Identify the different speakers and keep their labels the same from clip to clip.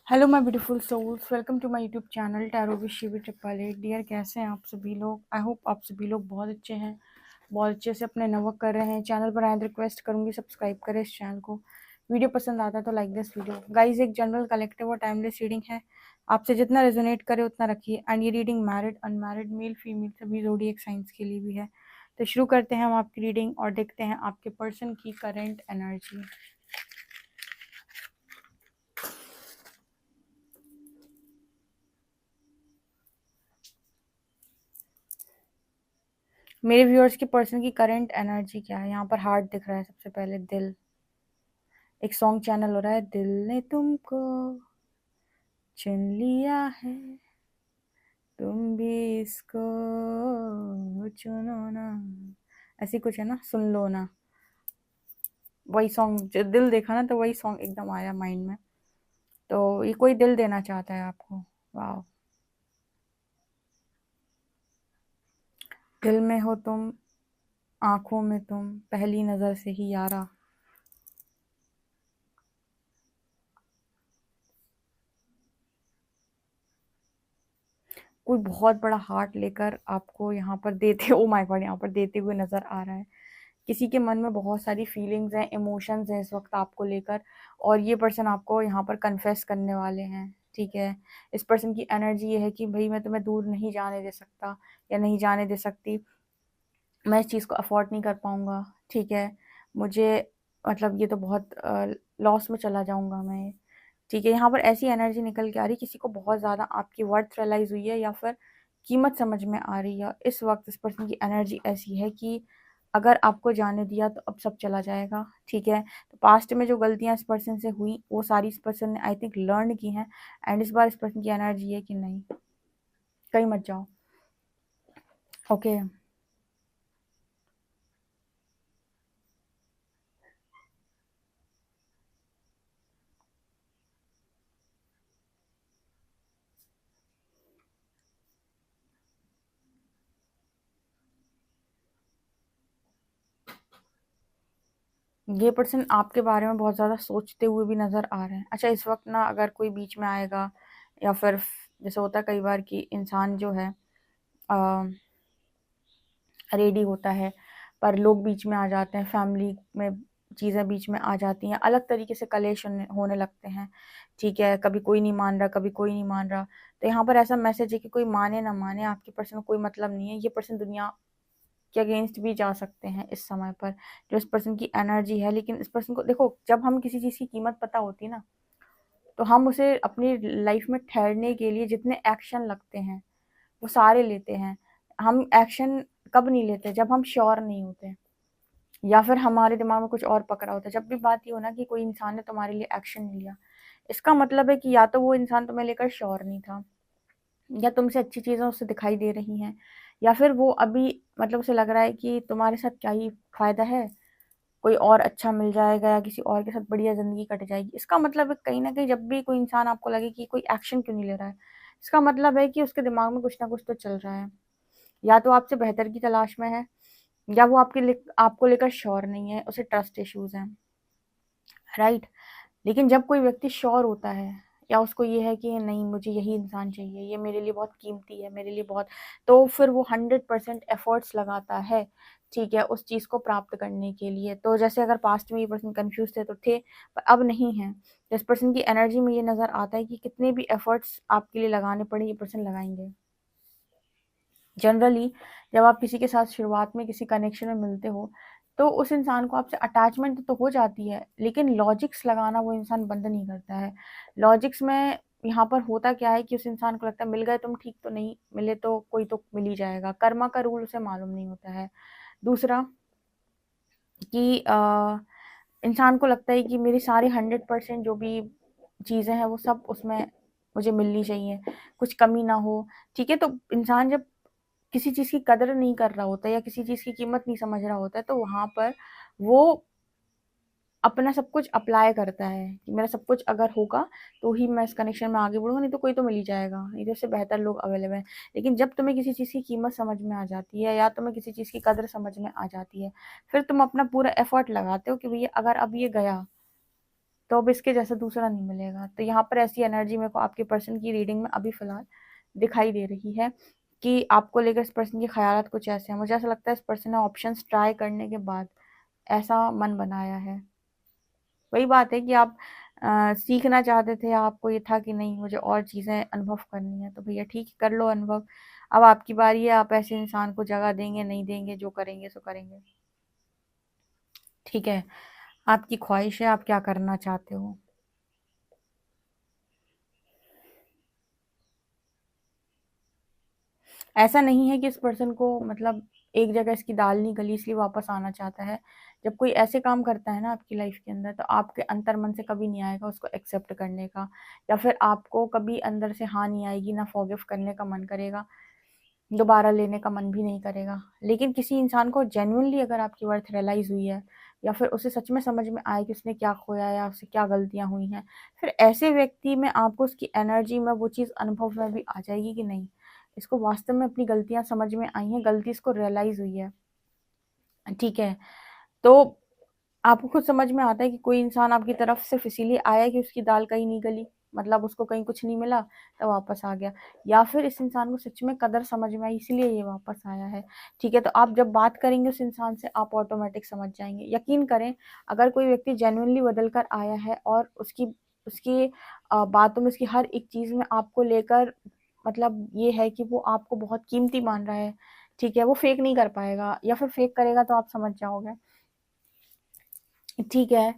Speaker 1: Hello my beautiful souls, welcome to my YouTube channel tarot with Shivi triple eight. Dear, कैसे हैं आप सभी लोग? आई होप आप सभी लोग बहुत अच्छे हैं, बहुत अच्छे से अपने नवर्क कर रहे हैं। चैनल पर आए रिक्वेस्ट करूंगी सब्सक्राइब करें इस चैनल को। वीडियो पसंद आता है तो लाइक दिस वीडियो। गाइज, एक जनरल कलेक्टिव और टाइमलेस रीडिंग है, आपसे जितना रेजोनेट करे उतना रखिए। एंड ये reading married, unmarried, male female सभी ज़ोडिएक साइंस के लिए भी है। तो शुरू करते हैं हम आपकी रीडिंग और देखते हैं आपके पर्सन की करेंट एनर्जी। मेरे व्यूअर्स के पर्सन की करंट एनर्जी क्या है? यहाँ पर हार्ट दिख रहा है, सबसे पहले दिल। एक सॉन्ग चैनल हो रहा है, दिल ने तुमको चुन लिया है, तुम भी इसको चुनो ना, ऐसी कुछ है ना, सुन लो ना। वही सॉन्ग, दिल देखा ना तो वही सॉन्ग एकदम आया माइंड में। तो ये कोई दिल देना चाहता है आपको। वाह, दिल में हो तुम, आंखों में तुम, पहली नजर से ही यारा। कोई बहुत बड़ा हार्ट लेकर आपको यहाँ पर देते, ओ माय गॉड, यहाँ पर देते हुए नजर आ रहा है। किसी के मन में बहुत सारी फीलिंग्स हैं, इमोशंस हैं इस वक्त आपको लेकर, और ये पर्सन आपको यहाँ पर कन्फेस करने वाले हैं। ठीक है, इस पर्सन की एनर्जी ये है कि भाई मैं तुम्हें दूर नहीं जाने दे सकता या नहीं जाने दे सकती, मैं इस चीज़ को अफोर्ड नहीं कर पाऊंगा। ठीक है, मुझे मतलब ये तो बहुत लॉस में चला जाऊंगा मैं। ठीक है, यहाँ पर ऐसी एनर्जी निकल के आ रही, किसी को बहुत ज़्यादा आपकी वर्थ रियलाइज़ हुई है या फिर कीमत समझ में आ रही है। इस वक्त इस पर्सन की एनर्जी ऐसी है कि अगर आपको जाने दिया तो अब सब चला जाएगा। ठीक है, तो पास्ट में जो गलतियां इस पर्सन से हुई वो सारी इस पर्सन ने आई थिंक लर्न की हैं। एंड इस बार इस पर्सन की एनर्जी है कि नहीं, कहीं मत जाओ। ओके, ये पर्सन आपके बारे में बहुत ज़्यादा सोचते हुए भी नज़र आ रहे हैं। अच्छा, इस वक्त ना अगर कोई बीच में आएगा या फिर जैसे होता है कई बार कि इंसान जो है रेडी होता है पर लोग बीच में आ जाते हैं, फैमिली में चीज़ें बीच में आ जाती हैं, अलग तरीके से कलेश होने लगते हैं। ठीक है, कभी कोई नहीं मान रहा, कभी कोई नहीं मान रहा। तो यहाँ पर ऐसा मैसेज है कि कोई माने ना माने, आपके पर्सन को कोई मतलब नहीं है। ये पर्सन दुनिया के अगेंस्ट भी जा सकते हैं इस समय पर, जो इस पर्सन की एनर्जी है। लेकिन इस पर्सन को देखो, जब हम किसी चीज़ की कीमत पता होती है ना, तो हम उसे अपनी लाइफ में ठहरने के लिए जितने एक्शन लगते हैं वो सारे लेते हैं। हम एक्शन कब नहीं लेते? जब हम श्योर नहीं होते या फिर हमारे दिमाग में कुछ और पकड़ा होता है। जब भी बात ये हो ना कि कोई इंसान ने तुम्हारे लिए एक्शन नहीं लिया, इसका मतलब है कि या तो वो इंसान तुम्हें लेकर श्योर नहीं था, या तुमसे अच्छी चीज़ें उससे दिखाई दे रही हैं, या फिर वो अभी मतलब उसे लग रहा है कि तुम्हारे साथ क्या ही फायदा है, कोई और अच्छा मिल जाएगा या किसी और के साथ बढ़िया ज़िंदगी कट जाएगी। इसका मतलब है कहीं न कहीं जब भी कोई इंसान आपको लगे कि कोई एक्शन क्यों नहीं ले रहा है, इसका मतलब है कि उसके दिमाग में कुछ ना कुछ तो चल रहा है। या तो आपसे बेहतर की तलाश में है, या वो आपको लेकर श्योर नहीं है, उसे ट्रस्ट इश्यूज़ हैं, राइट? लेकिन जब कोई व्यक्ति श्योर होता है या उसको ये है कि नहीं, मुझे यही इंसान चाहिए, ये मेरे लिए बहुत कीमती है, मेरे लिए बहुत, तो फिर वो 100% एफर्ट्स लगाता है। ठीक है, उस चीज़ को प्राप्त करने के लिए। तो जैसे अगर पास्ट में ये पर्सन कंफ्यूज थे तो थे, पर अब नहीं है। इस पर्सन की एनर्जी में ये नज़र आता है कि कितने भी एफर्ट्स आपके लिए लगाने पड़े, ये पर्सन लगाएंगे। जनरली जब आप किसी के साथ शुरुआत में किसी कनेक्शन में मिलते हो, तो उस इंसान को आपसे अटैचमेंट तो हो जाती है, लेकिन लॉजिक्स लगाना वो इंसान बंद नहीं करता है। लॉजिक्स में यहाँ पर होता क्या है कि उस इंसान को लगता है मिल गए तुम ठीक, तो नहीं मिले तो कोई तो मिल ही जाएगा। कर्मा का रूल उसे मालूम नहीं होता है। दूसरा कि इंसान को लगता है कि मेरी सारी 100% जो भी चीज़ें हैं वो सब उसमें मुझे मिलनी चाहिए, कुछ कमी ना हो। ठीक है, तो इंसान जब किसी चीज़ की कदर नहीं कर रहा होता या किसी चीज़ की कीमत नहीं समझ रहा होता है, तो वहाँ पर वो अपना सब कुछ अप्लाई करता है कि मेरा सब कुछ अगर होगा तो ही मैं इस कनेक्शन में आगे बढ़ूँगा, नहीं तो कोई तो मिल ही जाएगा, नहीं तो इससे बेहतर लोग अवेलेबल हैं। लेकिन जब तुम्हें किसी चीज़ की कीमत समझ में आ जाती है या तुम्हें किसी चीज़ की कदर समझ में आ जाती है, फिर तुम अपना पूरा एफर्ट लगाते हो कि भैया अगर अब ये गया तो अब इसके जैसा दूसरा नहीं मिलेगा। तो यहाँ पर ऐसी एनर्जी मेरे को आपके पर्सन की रीडिंग में अभी फ़िलहाल दिखाई दे रही है कि आपको लेकर इस पर्सन के ख़यालात कुछ ऐसे हैं। मुझे ऐसा लगता है इस पर्सन ने ऑप्शंस ट्राई करने के बाद ऐसा मन बनाया है। वही बात है कि आप सीखना चाहते थे, आपको ये था कि नहीं मुझे और चीज़ें अनुभव करनी है, तो भैया ठीक है, कर लो अनुभव। अब आपकी बारी है, आप ऐसे इंसान को जगह देंगे, नहीं देंगे, जो करेंगे सो करेंगे। ठीक है, आपकी ख्वाहिश है, आप क्या करना चाहते हो। ऐसा नहीं है कि इस पर्सन को मतलब एक जगह इसकी दाल नहीं गली इसलिए वापस आना चाहता है। जब कोई ऐसे काम करता है ना आपकी लाइफ के अंदर, तो आपके अंतर मन से कभी नहीं आएगा उसको एक्सेप्ट करने का, या फिर आपको कभी अंदर से हाँ नहीं आएगी, ना फॉरगिव करने का मन करेगा, दोबारा लेने का मन भी नहीं करेगा। लेकिन किसी इंसान को जेन्युइनली अगर आपकी वर्थ रियलाइज़ हुई है, या फिर उसे सच में समझ में आए कि उसने क्या खोया या उससे क्या गलतियाँ हुई हैं, फिर ऐसे व्यक्ति में आपको उसकी एनर्जी में वो चीज़ अनुभव में भी आ जाएगी कि नहीं, इसको वास्तव में अपनी गलतियाँ समझ में आई हैं, गलती इसको रियलाइज़ हुई है। ठीक है, तो आपको खुद समझ में आता है कि कोई इंसान आपकी तरफ सिर्फ़ इसीलिए आया कि उसकी दाल कहीं नहीं गली, मतलब उसको कहीं कुछ नहीं मिला, तो वापस आ गया। या फिर इस इंसान को सच में कदर समझ में आई इसलिए ये वापस आया है। ठीक है, तो आप जब बात करेंगे उस इंसान से आप ऑटोमैटिक समझ जाएँगे। यकीन करें, अगर कोई व्यक्ति जेन्युइनली बदल कर आया है और उसकी उसकी बातों में, उसकी हर एक चीज़ में आपको लेकर मतलब ये है कि वो आपको बहुत कीमती मान रहा है, ठीक है? वो फ़ेक नहीं कर पाएगा, या फिर फ़ेक करेगा तो आप समझ जाओगे। ठीक है,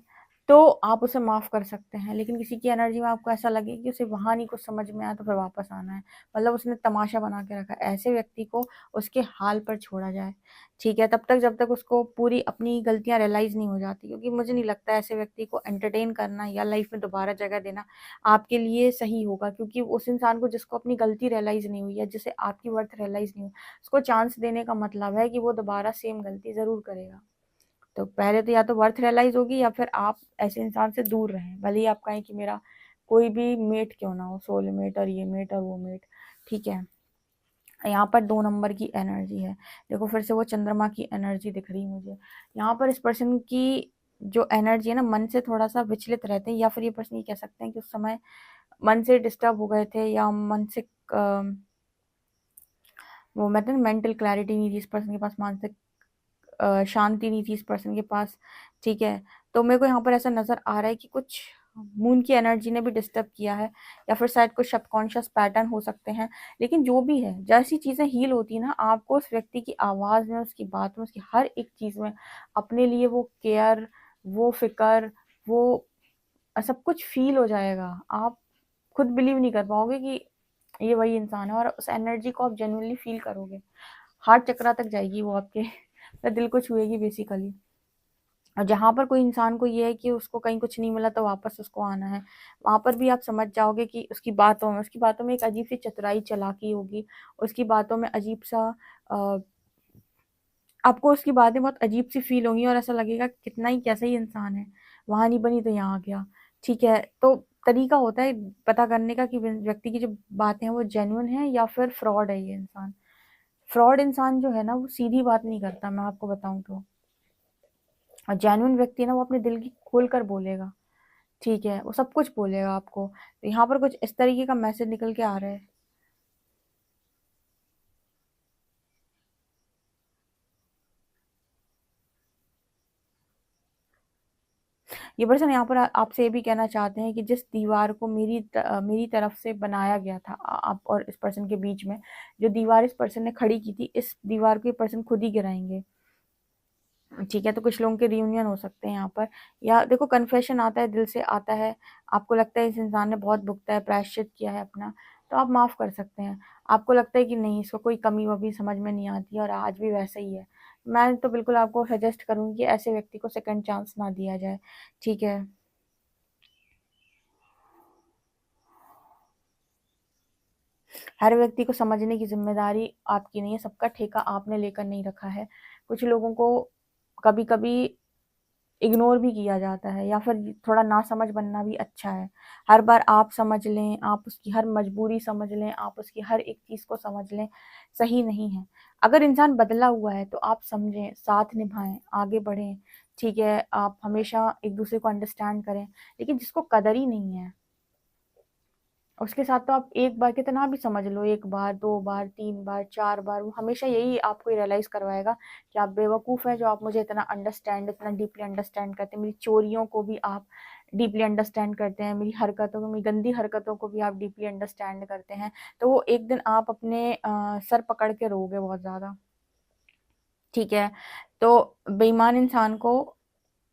Speaker 1: तो आप उसे माफ़ कर सकते हैं, लेकिन किसी की एनर्जी में आपको ऐसा लगे कि उसे वहाँ नहीं कुछ समझ में आया तो फिर वापस आना है। मतलब उसने तमाशा बना के रखा है, ऐसे व्यक्ति को उसके हाल पर छोड़ा जाए। ठीक है, तब तक जब तक उसको पूरी अपनी गलतियाँ रियलाइज़ नहीं हो जाती, क्योंकि मुझे नहीं लगता ऐसे व्यक्ति को एंटरटेन करना या लाइफ़ में दोबारा जगह देना आपके लिए सही होगा, क्योंकि उस इंसान को जिसको अपनी गलती रियलाइज़ नहीं हुई है, जिसे आपकी वर्थ रियलाइज़ नहीं हुई, उसको चांस देने का मतलब है कि वो दोबारा सेम गलती ज़रूर करेगा। तो पहले तो या तो वर्थ रियलाइज़ होगी, या फिर आप ऐसे इंसान से दूर रहें। भले ही आप कहें कि मेरा कोई भी मेट क्यों ना हो, सोलमेट और ये मेट और वो मेट, ठीक है। यहाँ पर 2 नंबर की एनर्जी है। देखो फिर से वो चंद्रमा की एनर्जी दिख रही है मुझे। यहाँ पर इस पर्सन की जो एनर्जी है ना, मन से थोड़ा-सा विचलित रहते हैं, या फिर ये पर्सन ये कह सकते हैं कि उस समय मन से डिस्टर्ब हो गए थे, या मानसिक वो कहते हैं ना मेंटल क्लैरिटी नहीं थी इस पर्सन के पास, मानसिक शांति नहीं थी इस पर्सन के पास, ठीक है। तो मेरे को यहाँ पर ऐसा नज़र आ रहा है कि कुछ मून की एनर्जी ने भी डिस्टर्ब किया है, या फिर शायद कुछ सबकॉन्शियस पैटर्न हो सकते हैं। लेकिन जो भी है, जैसी चीज़ें हील होती हैं ना, आपको उस व्यक्ति की आवाज़ में, उसकी बात में, उसकी हर एक चीज़ में अपने लिए वो केयर, वो फ़िक्र, वो सब कुछ फ़ील हो जाएगा। आप खुद बिलीव नहीं कर पाओगे कि ये वही इंसान है, और उस एनर्जी को आप जेन्युइनली फ़ील करोगे। हार्ट चक्रा तक जाएगी वो आपके, मतलब दिल को छुएगी बेसिकली। और जहाँ पर कोई इंसान को ये है कि उसको कहीं कुछ नहीं मिला तो वापस उसको आना है, वहाँ पर भी आप समझ जाओगे कि उसकी बातों में एक अजीब सी चतुराई, चालाकी होगी। उसकी बातों में अजीब-सा अ, आपको उसकी बातें बहुत अजीब-सी फ़ील होंगी, और ऐसा लगेगा कि कितना ही कैसा ही इंसान है, वहाँ नहीं बनी तो यहाँ आ गया, ठीक है? तो तरीका होता है पता करने का कि व्यक्ति की जो बातें हैं वो जेन्युइन है या फिर फ्रॉड है ये इंसान। फ्रॉड इंसान जो है ना, वो सीधी बात नहीं करता, मैं आपको बताऊँ तो। और जेन्युइन व्यक्ति है ना, वो अपने दिल की खोल कर बोलेगा, ठीक है? वो सब कुछ बोलेगा आपको। तो यहाँ पर कुछ इस तरीके का मैसेज निकल के आ रहा है। ये पर्सन यहाँ पर आपसे ये भी कहना चाहते हैं कि जिस दीवार को मेरी तरफ से बनाया गया था, आप और इस पर्सन के बीच में, जो दीवार इस पर्सन ने खड़ी की थी, इस दीवार को ये पर्सन खुद ही गिराएँगे। ठीक है, तो कुछ लोगों के रियूनियन हो सकते हैं यहाँ पर, या देखो कन्फेशन आता है, दिल से आता है, आपको लगता है इस इंसान ने बहुत भुगता है, प्रायश्चित किया है अपना, तो आप माफ़ कर सकते हैं। आपको लगता है कि नहीं, इसको कोई कमी-वमी समझ में नहीं आती है और आज भी वैसा ही है, मैं तो बिल्कुल आपको सजेस्ट करूँगी कि ऐसे व्यक्ति को सेकंड चांस ना दिया जाए, ठीक है। हर व्यक्ति को समझने की ज़िम्मेदारी आपकी नहीं है, सबका ठेका आपने लेकर नहीं रखा है। कुछ लोगों को कभी-कभी इग्नोर भी किया जाता है, या फिर थोड़ा नासमझ बनना भी अच्छा है। हर बार आप समझ लें, आप उसकी हर मजबूरी समझ लें, आप उसकी हर एक चीज़ को समझ लें, सही नहीं है। अगर इंसान बदला हुआ है तो आप समझें, साथ निभाएँ, आगे बढ़ें, ठीक है, आप हमेशा एक दूसरे को अंडरस्टैंड करें। लेकिन जिसको कदर ही नहीं है, उसके साथ तो आप एक बार कितना भी समझ लो, 1 बार, 2 बार, 3 बार, 4 बार, वो हमेशा यही आपको रियलाइज़ करवाएगा कि आप बेवकूफ़ हैं, जो आप मुझे इतना डीपली अंडरस्टैंड करते हैं। मेरी चोरियों को भी आप डीपली अंडरस्टैंड करते हैं, मेरी गंदी हरकतों को भी आप डीपली अंडरस्टैंड करते हैं। तो वो एक दिन आप अपने सर पकड़ के रोओगे बहुत ज़्यादा, ठीक है? तो बेईमान इंसान को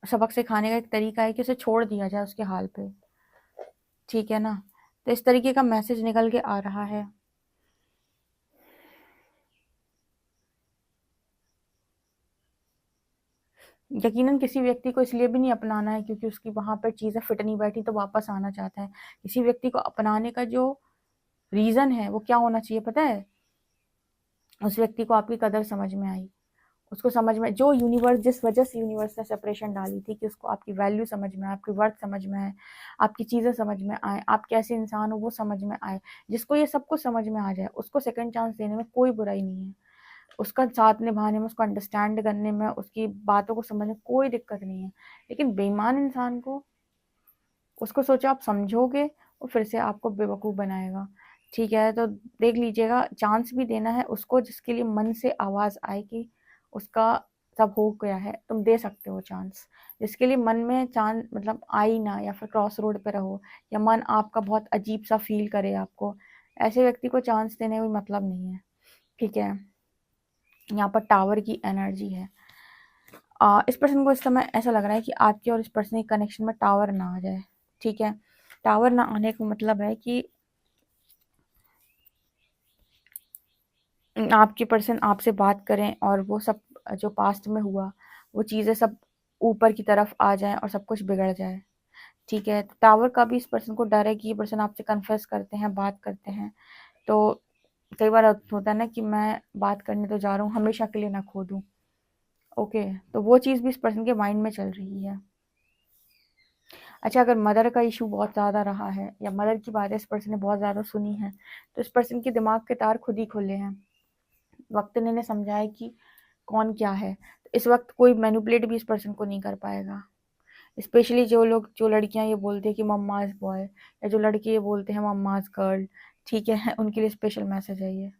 Speaker 1: सबक सिखाने का एक तरीका है कि उसे छोड़ दिया जाए उसके हाल पे, ठीक है ना? तो इस तरीके का मैसेज निकल के आ रहा है। यकीनन किसी व्यक्ति को इसलिए भी नहीं अपनाना है क्योंकि उसकी वहाँ पर चीज़ें फिट नहीं बैठी तो वापस आना चाहता है। किसी व्यक्ति को अपनाने का जो रीज़न है वो क्या होना चाहिए पता है? उस व्यक्ति को आपकी कदर समझ में आई, उसको समझ में जो यूनिवर्स जिस वजह से यूनिवर्स ने सेपरेशन डाली थी कि उसको आपकी वैल्यू समझ में आए, आपकी वर्थ समझ में आए, आपकी चीज़ें समझ में आए, आप कैसे इंसान हो वो समझ में आए। जिसको ये सब कुछ समझ में आ जाए, उसको सेकंड चांस देने में कोई बुराई नहीं है। उसका साथ निभाने में, उसको अंडरस्टैंड करने में, उसकी बातों को समझने में कोई दिक्कत नहीं है। लेकिन बेईमान इंसान को, उसको सोचो आप समझोगे, वो फिर से आपको बेवकूफ़ बनाएगा, ठीक है? तो देख लीजिएगा, चांस भी देना है उसको जिसके लिए मन से आवाज़ आए कि उसका सब हो गया है, तुम दे सकते हो चांस। जिसके लिए मन में चांस मतलब आई ना, या फिर क्रॉस रोड पे रहो, या मन आपका बहुत अजीब-सा फ़ील करे आपको, ऐसे व्यक्ति को चांस देने में मतलब नहीं है, ठीक है? यहाँ पर टावर की एनर्जी है। इस पर्सन को इस समय ऐसा लग रहा है कि आपके और इस पर्सन के कनेक्शन में टावर ना आ जाए, ठीक है? टावर ना आने का मतलब है कि आपके पर्सन आपसे बात करें और वो सब जो पास्ट में हुआ, वो चीज़ें सब ऊपर की तरफ आ जाएँ और सब कुछ बिगड़ जाए, ठीक है? तो टावर का भी इस पर्सन को डर है कि ये पर्सन आपसे कन्फेस करते हैं, बात करते हैं, तो कई बार होता है ना कि मैं बात करने तो जा रहा हूँ, हमेशा के लिए ना खो दूँ, ओके? तो वो चीज़ भी इस पर्सन के माइंड में चल रही है। अच्छा, अगर मदर का इशू बहुत ज़्यादा रहा है या मदर की बातें इस पर्सन ने बहुत ज़्यादा सुनी हैं, तो इस पर्सन के दिमाग के तार खुद ही खुले हैं। वक्त ने इन्हें समझा है कि कौन क्या है। तो इस वक्त कोई मैनिपुलेट भी इस पर्सन को नहीं कर पाएगा। स्पेशली जो लड़कियां ये बोलती है कि मम्माज बॉय, या जो लड़के ये बोलते हैं मम्माज गर्ल, ठीक है, उनके लिए स्पेशल मैसेज है ये।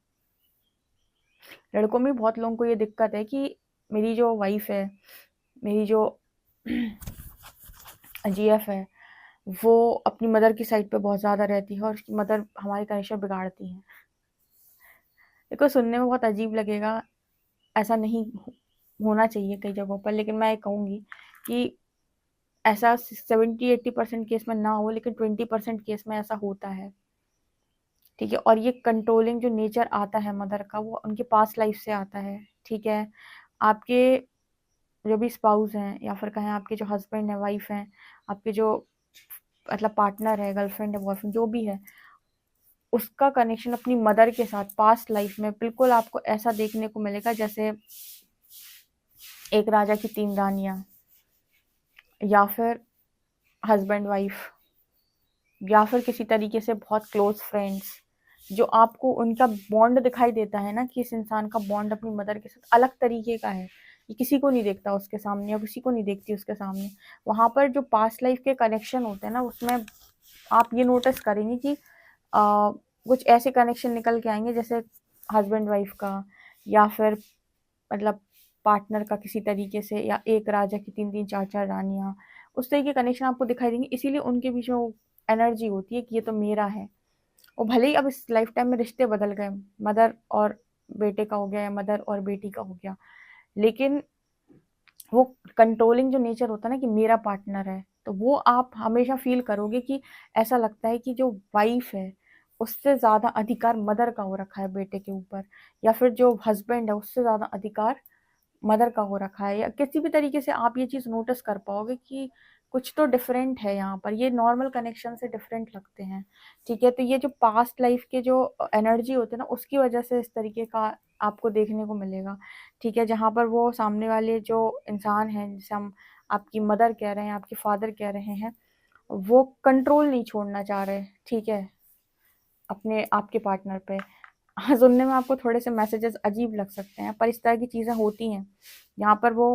Speaker 1: लड़कों में बहुत लोगों को ये दिक्कत है कि मेरी जो वाइफ है, मेरी जो जीएफ है, वो अपनी मदर की साइड पे बहुत ज़्यादा रहती है और उसकी मदर हमारी कनेक्शन बिगाड़ती है। देखो, सुनने में बहुत अजीब लगेगा, ऐसा नहीं होना चाहिए कई जगहों पर, लेकिन मैं ये कहूँगी कि ऐसा 70-80% केस में ना हो, लेकिन 20% केस में ऐसा होता है, ठीक है? और ये कंट्रोलिंग जो नेचर आता है मदर का, वो उनके पास्ट लाइफ से आता है, ठीक है? आपके जो भी स्पाउस हैं, या फिर कहें आपके जो हस्बैंड है, वाइफ हैं, आपके जो मतलब पार्टनर है, गर्लफ्रेंड है, बॉयफ्रेंड जो भी है, उसका कनेक्शन अपनी मदर के साथ पास्ट लाइफ में बिल्कुल आपको ऐसा देखने को मिलेगा जैसे एक राजा की 3 रानियाँ, या फिर हस्बैंड वाइफ, या फिर किसी तरीके से बहुत क्लोज फ्रेंड्स, जो आपको उनका बॉन्ड दिखाई देता है ना कि इस इंसान का बॉन्ड अपनी मदर के साथ अलग तरीके का है, ये किसी को नहीं देखता उसके सामने, या किसी को नहीं देखती उसके सामने। वहाँ पर जो पास्ट लाइफ के कनेक्शन होते हैं ना, उसमें आप ये नोटिस करेंगे कि कुछ ऐसे कनेक्शन निकल के आएंगे जैसे हस्बैंड वाइफ का, या फिर मतलब पार्टनर का किसी तरीके से, या एक राजा की 3-3 4-4 रानियाँ, उस तरह के कनेक्शन आपको दिखाई देंगे। इसीलिए उनके बीच में वो एनर्जी होती है कि ये तो मेरा है। और भले ही अब इस लाइफ टाइम में रिश्ते बदल गए, मदर और बेटे का हो गया या मदर और बेटी का हो गया, लेकिन वो कंट्रोलिंग जो नेचर होता है ना कि मेरा पार्टनर है, तो वो आप हमेशा फील करोगे कि ऐसा लगता है कि जो वाइफ है, उससे ज़्यादा अधिकार मदर का हो रखा है बेटे के ऊपर, या फिर जो हस्बैंड है उससे ज़्यादा अधिकार मदर का हो रखा है, या किसी भी तरीके से आप ये चीज़ नोटिस कर पाओगे कि कुछ तो डिफरेंट है यहाँ पर, ये नॉर्मल कनेक्शन से डिफरेंट लगते हैं, ठीक है? तो ये जो पास्ट लाइफ के जो एनर्जी होते हैं ना, उसकी वजह से इस तरीके का आपको देखने को मिलेगा, ठीक है? जहाँ पर वो सामने वाले जो इंसान हैं, जिसे हम आपकी मदर कह रहे हैं, आपके फादर कह रहे हैं, वो कंट्रोल नहीं छोड़ना चाह रहे, ठीक है, अपने आपके पार्टनर पे। हाँ, सुनने में आपको थोड़े से मैसेजेस अजीब लग सकते हैं, पर इस तरह की चीज़ें होती हैं। यहाँ पर वो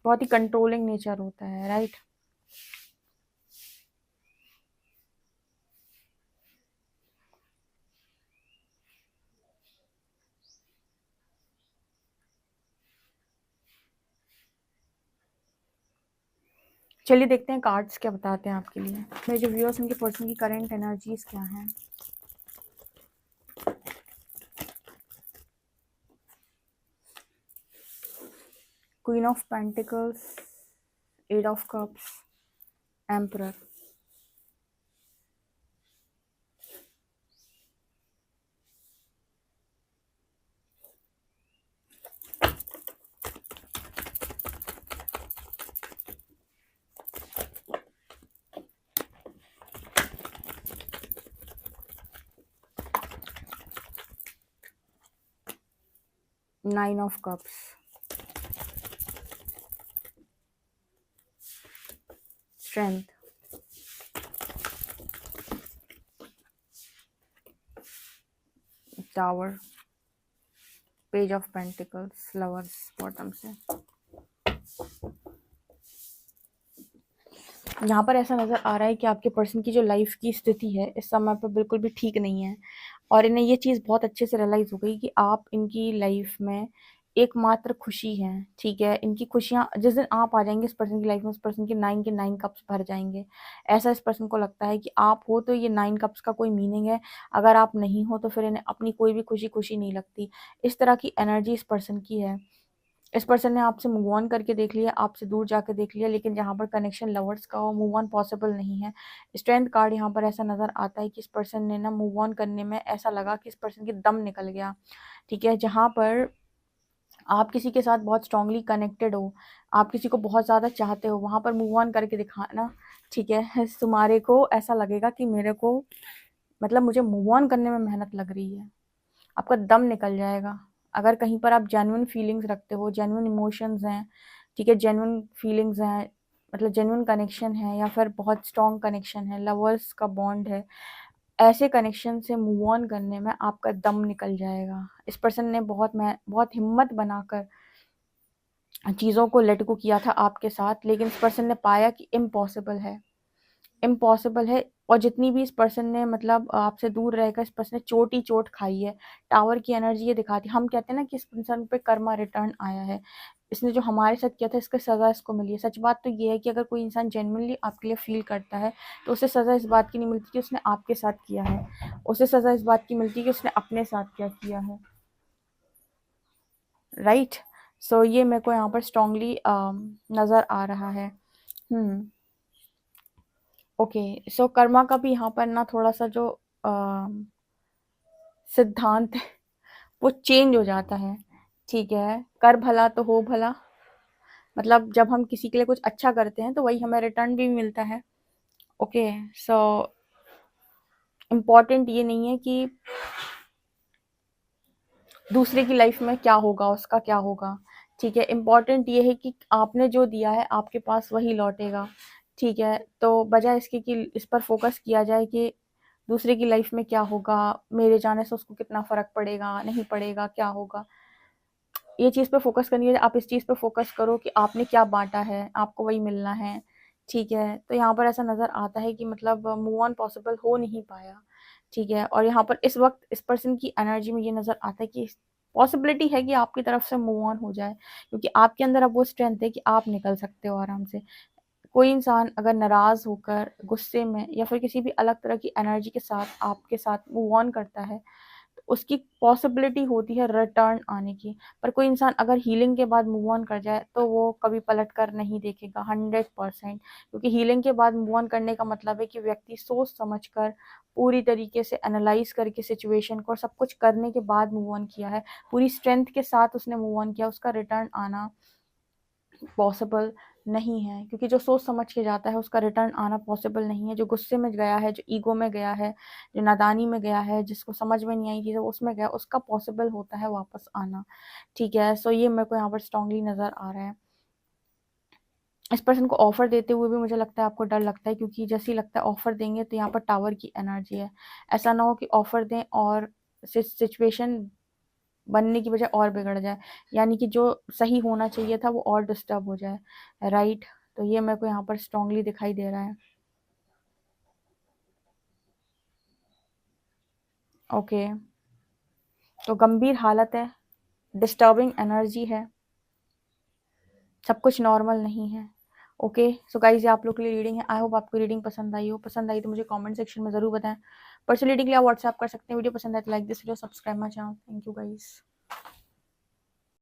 Speaker 1: बहुत ही कंट्रोलिंग नेचर होता है, राइट। चलिए देखते हैं कार्ड्स क्या बताते हैं आपके लिए। मेरे जो व्यूअर्स उनके पर्सन की करंट एनर्जीज क्या हैं। Queen of pentacles, eight of cups, emperor. Nine of cups, strength, tower, page of pentacles, lovers bottom से। यहाँ पर ऐसा नज़र आ रहा है कि आपके पर्सन की जो लाइफ की स्थिति है इस समय पर बिल्कुल भी ठीक नहीं है, और इन्हें ये चीज़ बहुत अच्छे से रियलाइज़ हो गई कि आप इनकी लाइफ में एकमात्र खुशी है। ठीक है, इनकी खुशियाँ जिस दिन आप आ जाएंगे इस पर्सन की लाइफ में, उस पर्सन के 9 कप्स भर जाएंगे। ऐसा इस पर्सन को लगता है कि आप हो तो ये 9 कप्स का कोई मीनिंग है, अगर आप नहीं हो तो फिर इन्हें अपनी कोई भी खुशी खुशी नहीं लगती। इस तरह की एनर्जी इस पर्सन की है। इस पर्सन ने आपसे मूव ऑन करके देख लिया, आपसे दूर जाके देख लिया, लेकिन जहाँ पर कनेक्शन लवर्स का हो, मूव ऑन पॉसिबल नहीं है। स्ट्रेंथ कार्ड यहाँ पर ऐसा नज़र आता है कि इस पर्सन ने ना मूव ऑन करने में ऐसा लगा कि इस पर्सन की दम निकल गया। ठीक है, जहाँ पर आप किसी के साथ बहुत स्ट्रांगली कनेक्टेड हो, आप किसी को बहुत ज़्यादा चाहते हो, वहाँ पर मूव ऑन करके दिखाना, ठीक है, तुम्हारे को ऐसा लगेगा कि मेरे को मतलब मुझे मूव ऑन करने में मेहनत लग रही है, आपका दम निकल जाएगा। अगर कहीं पर आप जेन्युइन फीलिंग्स रखते हो, जेन्युइन इमोशंस हैं, ठीक है, जेन्युइन फीलिंग्स हैं, मतलब जेन्युइन कनेक्शन है या फिर बहुत स्ट्रॉन्ग कनेक्शन है, लवर्स का बॉन्ड है, ऐसे कनेक्शन से मूव ऑन करने में आपका दम निकल जाएगा। इस पर्सन ने बहुत हिम्मत बनाकर चीज़ों को लेट गो किया था आपके साथ, लेकिन इस पर्सन ने पाया कि इम्पॉसिबल है, इम्पॉसिबल है। और जितनी भी इस पर्सन ने मतलब आपसे दूर रहकर इस पर्सन ने चोट ही चोट खाई है। टावर की एनर्जी ये दिखाती है, हम कहते हैं ना कि इस पर्सन पे कर्मा रिटर्न आया है, इसने जो हमारे साथ किया था इसका सज़ा इसको मिली है। सच बात तो ये है कि अगर कोई इंसान जेन्युइनली आपके लिए फील करता है तो उसे सज़ा इस बात की नहीं मिलती कि उसने आपके साथ किया है, उसे सज़ा इस बात की मिलती है कि उसने अपने साथ क्या किया है, राइट। सो ये मेरे को यहाँ पर स्ट्रांगली नज़र आ रहा है। ओके, सो कर्मा का भी यहाँ पर ना थोड़ा सा जो सिद्धांत है वो चेंज हो जाता है। ठीक है, कर भला तो हो भला, मतलब जब हम किसी के लिए कुछ अच्छा करते हैं तो वही हमें रिटर्न भी मिलता है। ओके, सो इम्पॉर्टेंट ये नहीं है कि दूसरे की लाइफ में क्या होगा, उसका क्या होगा। ठीक है, इम्पॉर्टेंट ये है कि आपने जो दिया है आपके पास वही लौटेगा। ठीक है, तो बजाय इसके कि इस पर फोकस किया जाए कि दूसरे की लाइफ में क्या होगा, मेरे जाने से उसको कितना फ़र्क पड़ेगा, नहीं पड़ेगा, क्या होगा, ये चीज़ पे फोकस करनी है। आप इस चीज़ पे फोकस करो कि आपने क्या बांटा है, आपको वही मिलना है। ठीक है, तो यहाँ पर ऐसा नज़र आता है कि मतलब मूव ऑन पॉसिबल हो नहीं पाया। ठीक है, और यहाँ पर इस वक्त इस पर्सन की एनर्जी में ये नज़र आता है कि पॉसिबिलिटी है कि आपकी तरफ से मूव ऑन हो जाए, क्योंकि आपके अंदर अब वो स्ट्रेंथ है कि आप निकल सकते हो आराम से। कोई इंसान अगर नाराज़ होकर, गुस्से में या फिर किसी भी अलग तरह की एनर्जी के साथ आपके साथ मूव ऑन करता है तो उसकी पॉसिबिलिटी होती है रिटर्न आने की। पर कोई इंसान अगर हीलिंग के बाद मूव ऑन कर जाए तो वो कभी पलट कर नहीं देखेगा 100%, क्योंकि हीलिंग के बाद मूव ऑन करने का मतलब है कि व्यक्ति सोच समझ कर पूरी तरीके से एनालाइज करके सिचुएशन को और सब कुछ करने के बाद मूव ऑन किया है, पूरी स्ट्रेंथ के साथ उसने मूव ऑन किया। उसका रिटर्न आना पॉसिबल नहीं है, क्योंकि जो सोच समझ के जाता है उसका रिटर्न आना पॉसिबल नहीं है। जो गुस्से में गया है, जो ईगो में गया है, जो नादानी में गया है, जिसको समझ में नहीं आई चीज़ें उसमें गया, उसका पॉसिबल होता है वापस आना। ठीक है, सो ये मेरे को यहाँ पर स्ट्रांगली नज़र आ रहा है। इस पर्सन को ऑफर देते हुए भी मुझे लगता है आपको डर लगता है, क्योंकि जैसे ही लगता है ऑफर देंगे तो यहाँ पर टावर की एनर्जी है। ऐसा ना हो कि ऑफर दें और सिचुएशन बनने की बजाय और बिगड़ जाए, यानी कि जो सही होना चाहिए था वो और डिस्टर्ब हो जाए, राइट। तो ये मेरे को यहाँ पर स्ट्रांगली दिखाई दे रहा है। ओके, तो गंभीर हालत है, डिस्टर्बिंग एनर्जी है, सब कुछ नॉर्मल नहीं है। ओके, सो गाइज ये आप लोग के लिए रीडिंग है। आई होप आपको रीडिंग पसंद आई हो। पसंद आई तो मुझे कमेंट सेक्शन में ज़रूर बताएं। पर्सनल रीडिंग के लिए आप व्हाट्सएप कर सकते हैं। वीडियो पसंद आए तो like this video, subscribe my channel. Thank you guys.